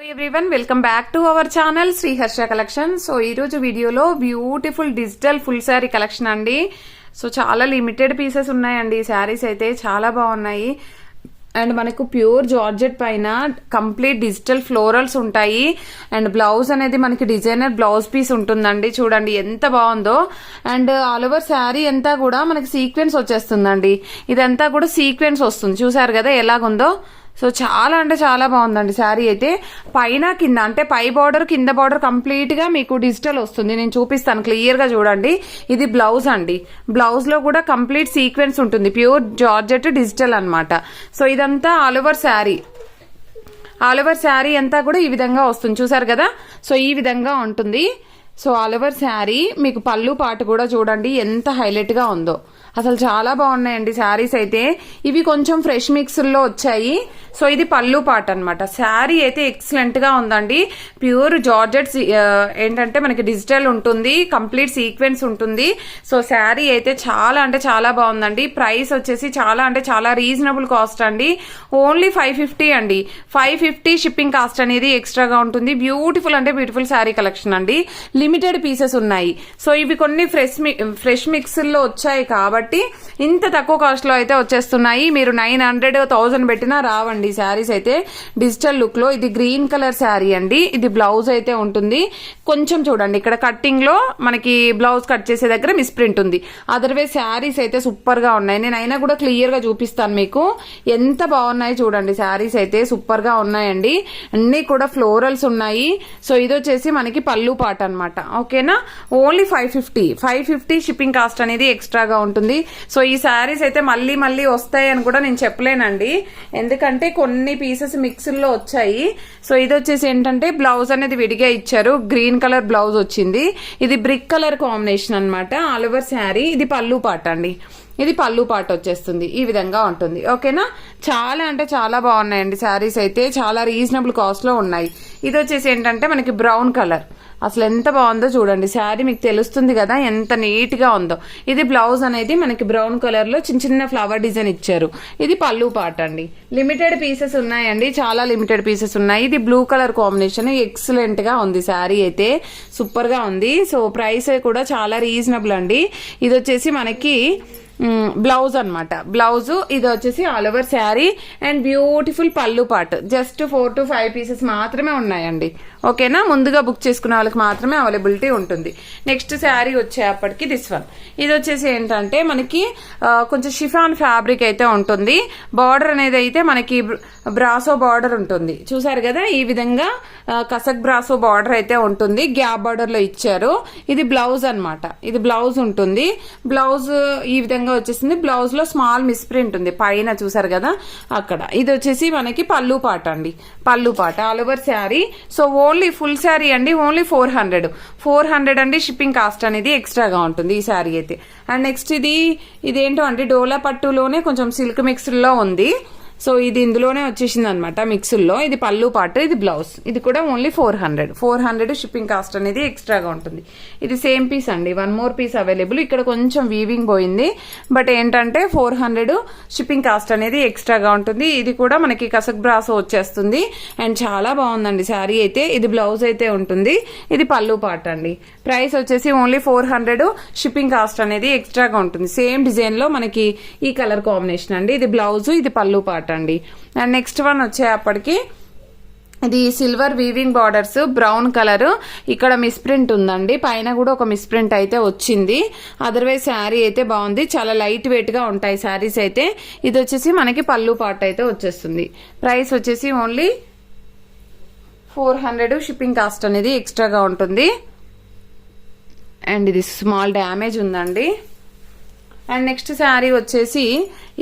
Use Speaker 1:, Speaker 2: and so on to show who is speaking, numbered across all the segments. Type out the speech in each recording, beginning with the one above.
Speaker 1: Everyone welcome back to our channel Shri Harsha collection. So ఈ రోజు వీడియోలో beautiful digital full sari collection అండి. సో చాలా లిమిటెడ్ పీసెస్ ఉన్నాయండి. శారీస్ అయితే చాలా బాగున్నాయి అండ్ మనకు ప్యూర్ జార్జెట్ పైన కంప్లీట్ డిజిటల్ ఫ్లోరల్స్ ఉంటాయి అండ్ బ్లౌజ్ అనేది మనకి డిజైనర్ బ్లౌజ్ పీస్ ఉంటుందండి. చూడండి ఎంత బాగుందో. అండ్ ఆల్ ఓవర్ శారీ అంతా కూడా మనకి సీక్వెన్స్ వచ్చేస్తుందండి. ఇదంతా కూడా సీక్వెన్స్ వస్తుంది. చూసారు కదా ఎలాగుందో. సో చాలా అంటే చాలా బాగుందండి శారీ అయితే. పైన కింద అంటే పై బార్డర్ కింద బార్డర్ కంప్లీట్ గా మీకు డిజిటల్ వస్తుంది. నేను చూపిస్తాను క్లియర్ గా చూడండి. ఇది బ్లౌజ్ అండి. బ్లౌజ్ లో కూడా కంప్లీట్ సీక్వెన్స్ ఉంటుంది. ప్యూర్ జార్జెట్ డిజిటల్ అన్నమాట. సో ఇదంతా all over sari. All over sari అంతా కూడా ఈ విధంగా వస్తుంది. చూసారు కదా. సో ఈ విధంగా ఉంటుంది. సో ఆల్ ఓవర్ శారీ మీకు పళ్ళు పాటు కూడా చూడండి ఎంత హైలైట్ గా ఉందో. అసలు చాలా బాగున్నాయండి శారీస్ అయితే. ఇవి కొంచెం ఫ్రెష్ మిక్స్లో వచ్చాయి. సో ఇది పళ్ళు పాట అనమాట. శారీ అయితే ఎక్సలెంట్ గా ఉందండి. ప్యూర్ జార్జెట్ ఏంటంటే మనకి డిజిటల్ ఉంటుంది, కంప్లీట్ సీక్వెన్స్ ఉంటుంది. సో శారీ అయితే చాలా అంటే చాలా బాగుందండి. ప్రైస్ వచ్చేసి చాలా అంటే చాలా రీజనబుల్ కాస్ట్ అండి. ఓన్లీ 550 అండి. 550 షిప్పింగ్ కాస్ట్ అనేది ఎక్స్ట్రాగా ఉంటుంది. బ్యూటిఫుల్ అంటే బ్యూటిఫుల్ శారీ కలెక్షన్ అండి. లిమిటెడ్ పీసెస్ ఉన్నాయి. సో ఇవి కొన్ని ఫ్రెష్ మిక్స్లో వచ్చాయి కాబట్టి ఇంత తక్కువ కాస్ట్ లో అయితే వచ్చేస్తున్నాయి. మీరు 900, 1000 పెట్టినా రావండి శారీస్ అయితే. డిజిటల్ లుక్ లో ఇది గ్రీన్ కలర్ శారీ అండి. ఇది బ్లౌజ్ అయితే ఉంటుంది. కొంచెం చూడండి ఇక్కడ కట్టింగ్ లో మనకి బ్లౌజ్ కట్ చేసే దగ్గర మిస్ప్రింట్ ఉంది. అదర్వైజ్ శారీస్ అయితే సూపర్ గా ఉన్నాయి. నేను అయినా కూడా క్లియర్ గా చూపిస్తాను మీకు. ఎంత బాగున్నాయి చూడండి. శారీస్ అయితే సూపర్ గా ఉన్నాయండి. అన్ని కూడా ఫ్లోరల్స్ ఉన్నాయి. సో ఇది వచ్చేసి మనకి పళ్ళు పాట అనమాట. ఓకేనా. ఓన్లీ 550 షిప్పింగ్ కాస్ట్ అనేది ఎక్స్ట్రాగా ఉంటుంది. సో ఈ శారీస్ అయితే మళ్ళీ మళ్ళీ వస్తాయి అని కూడా నేను చెప్పలేనండి. ఎందుకంటే కొన్ని పీసెస్ మిక్స్లో వచ్చాయి. సో ఇది వచ్చేసి ఏంటంటే బ్లౌజ్ అనేది విడిగా ఇచ్చారు. గ్రీన్ కలర్ బ్లౌజ్ వచ్చింది. ఇది బ్రిక్ కలర్ కాంబినేషన్ అనమాట. All over sari. ఇది పళ్ళు పాట అండి. ఇది పళ్ళు పాట వచ్చేస్తుంది. ఈ విధంగా ఉంటుంది. ఓకేనా. చాలా అంటే చాలా బాగున్నాయండి శారీస్ అయితే. చాలా రీజనబుల్ కాస్ట్ లో ఉన్నాయి. ఇది వచ్చేసి ఏంటంటే మనకి బ్రౌన్ కలర్. అసలు ఎంత బాగుందో చూడండి. శారీ మీకు తెలుస్తుంది కదా ఎంత నీట్ గా ఉందో. ఇది బ్లౌజ్ అనేది మనకి బ్రౌన్ కలర్ లో చిన్న చిన్న ఫ్లవర్ డిజైన్ ఇచ్చారు. ఇది పళ్ళు పాట అండి. లిమిటెడ్ పీసెస్ ఉన్నాయండి. చాలా లిమిటెడ్ పీసెస్ ఉన్నాయి. ఇది బ్లూ కలర్ కాంబినేషన్. ఎక్సలెంట్ గా ఉంది శారీ అయితే. సూపర్ గా ఉంది. సో ప్రైస్ కూడా చాలా రీజనబుల్ అండి. ఇది వచ్చేసి మనకి బ్లౌజ్ అనమాట. బ్లౌజ్ ఇది వచ్చేసి all over sari and beautiful పళ్ళు పాట్. జస్ట్ 4 to 5 పీసెస్ మాత్రమే ఉన్నాయండి. ఓకేనా. ముందుగా బుక్ చేసుకునే వాళ్ళకి మాత్రమే అవైలబిలిటీ ఉంటుంది. నెక్స్ట్ శారీ వచ్చేప్పటికి దిస్ వన్. ఇది వచ్చేసి ఏంటంటే మనకి కొంచెం షిఫాన్ ఫ్యాబ్రిక్ అయితే ఉంటుంది. బార్డర్ అనేది అయితే మనకి బ్రాసో బార్డర్ ఉంటుంది. చూసారు కదా. ఈ విధంగా కసక్ బ్రాసో బార్డర్ అయితే ఉంటుంది. గ్యాప్ బార్డర్ లో ఇచ్చారు. ఇది బ్లౌజ్ అనమాట. ఇది బ్లౌజ్ ఉంటుంది. బ్లౌజ్ ఈ విధంగా వచ్చేసింది. బ్లౌజ్ లో స్మాల్ మిస్ప్రింట్ ఉంది పైన. చూసారు కదా అక్కడ. ఇది వచ్చేసి మనకి పళ్ళు పాట అండి. పళ్ళు పాట all over sari. So only full sari అండి. ఓన్లీ 400 అండి. షిప్పింగ్ కాస్ట్ అనేది ఎక్స్ట్రాగా ఉంటుంది ఈ శారీ అయితే. అండ్ నెక్స్ట్ ఇదేంటో అంటే డోలా పట్టులోనే కొంచెం సిల్క్ మిక్స్డ్ లో ఉంది. సో ఇది ఇందులోనే వచ్చేసింది అనమాట మిక్సుల్లో. ఇది పళ్ళు పాటు. ఇది బ్లౌజ్. ఇది కూడా ఓన్లీ 400 షిప్పింగ్ కాస్ట్ అనేది ఎక్స్ట్రాగా ఉంటుంది. ఇది సేమ్ పీస్ అండి. 1 more పీస్ అవైలబుల్. ఇక్కడ కొంచెం వీవింగ్ పోయింది. బట్ ఏంటంటే 400 షిప్పింగ్ కాస్ట్ అనేది ఎక్స్ట్రాగా ఉంటుంది. ఇది కూడా మనకి కసక్ బ్రాసో వచ్చేస్తుంది. అండ్ చాలా బాగుందండి శారీ అయితే. ఇది బ్లౌజ్ అయితే ఉంటుంది. ఇది పళ్ళు పాట అండి. ప్రైస్ వచ్చేసి ఓన్లీ 400 షిప్పింగ్ కాస్ట్ అనేది ఎక్స్ట్రాగా ఉంటుంది. సేమ్ డిజైన్ లో మనకి ఈ కలర్ కాంబినేషన్ అండి. ఇది బ్లౌజ్. ఇది పళ్ళు పాట అండి. అండ్ నెక్స్ట్ వన్ వచ్చేప్పటికి ఇది silver weaving borders brown colour. ఇక్కడ మిస్ప్రింట్ ఉందండి. పైన కూడా ఒక మిస్ప్రింట్ అయితే వచ్చింది. అదర్వైజ్ శారీ అయితే బాగుంది. చాలా లైట్ వెయిట్ గా ఉంటాయి శారీస్ అయితే. ఇది వచ్చేసి మనకి పళ్ళు పాట అయితే వచ్చేస్తుంది. ప్రైస్ వచ్చేసి ఓన్లీ 400 షిప్పింగ్ కాస్ట్ అనేది ఎక్స్ట్రాగా ఉంటుంది. అండ్ ఇది స్మాల్ డ్యామేజ్ ఉందండి. అండ్ నెక్స్ట్ శారీ వచ్చేసి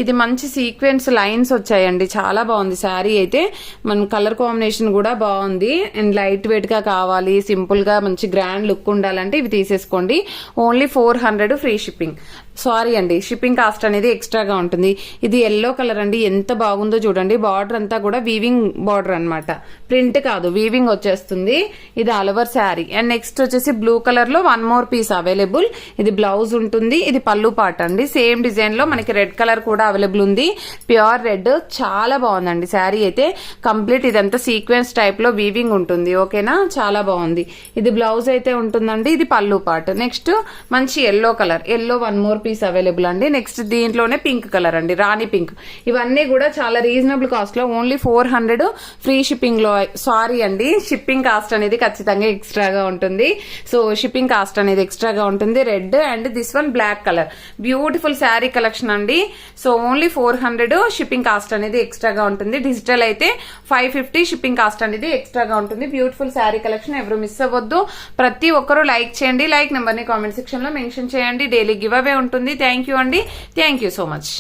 Speaker 1: ఇది మంచి సీక్వెన్స్ లైన్స్ వచ్చాయండి. చాలా బాగుంది శారీ అయితే. మన కలర్ కాంబినేషన్ కూడా బాగుంది. అండ్ లైట్ వెయిట్ గా కావాలి, సింపుల్ గా మంచి గ్రాండ్ లుక్ ఉండాలంటే ఇవి తీసేసుకోండి. Only 400 free shipping. సారీ అండి, షిప్పింగ్ కాస్ట్ అనేది ఎక్స్ట్రాగా ఉంటుంది. ఇది ఎల్లో కలర్ అండి. ఎంత బాగుందో చూడండి. బార్డర్ అంతా కూడా వీవింగ్ బార్డర్ అనమాట. ప్రింట్ కాదు, వీవింగ్ వచ్చేస్తుంది. ఇది all over sari. And next వచ్చేసి బ్లూ కలర్ లో 1 more పీస్ అవైలబుల్. ఇది బ్లౌజ్ ఉంటుంది. ఇది పళ్ళు పాట అండి. సేమ్ డిజైన్ లో మనకి రెడ్ కలర్ కూడా అవైలబుల్ ఉంది. ప్యూర్ రెడ్, చాలా బాగుందండి శారీ అయితే. కంప్లీట్ ఇదంతా సీక్వెన్స్ టైప్ లో వీవింగ్ ఉంటుంది. ఓకేనా, చాలా బాగుంది. ఇది బ్లౌజ్ అయితే ఉంటుందండి. ఇది పళ్ళు పార్ట్. నెక్స్ట్ మంచి yellow colour, yellow 1 more piece available అండి. నెక్స్ట్ దీంట్లోనే పింక్ కలర్ అండి, రాణి పింక్. ఇవన్నీ కూడా చాలా రీజనబుల్ కాస్ట్ లో, ఓన్లీ 400 ఫ్రీ షిప్పింగ్ లో. సారీ అండి, షిప్పింగ్ కాస్ట్ అనేది ఖచ్చితంగా ఎక్స్ట్రాగా ఉంటుంది. సో షిప్పింగ్ కాస్ట్ అనేది ఎక్స్ట్రాగా ఉంటుంది. Red and this one black colour, beautiful sari collection అండి. సో ఓన్లీ 400 షిప్పింగ్ కాస్ట్ అనేది ఎక్స్ట్రాగా ఉంటుంది. డిజిటల్ అయితే 550 షిప్పింగ్ కాస్ట్ అనేది ఎక్స్ట్రాగా ఉంటుంది. బ్యూటిఫుల్ శారీ కలెక్షన్, ఎవరు మిస్ అవ్వద్దు. ప్రతి ఒక్కరూ లైక్ చేయండి. లైక్ నెంబర్ ని కామెంట్ సెక్షన్ లో మెన్షన్ చేయండి. డైలీ గివ్ అవే ఉంటుంది. థ్యాంక్ యూ అండి. Thank you so much.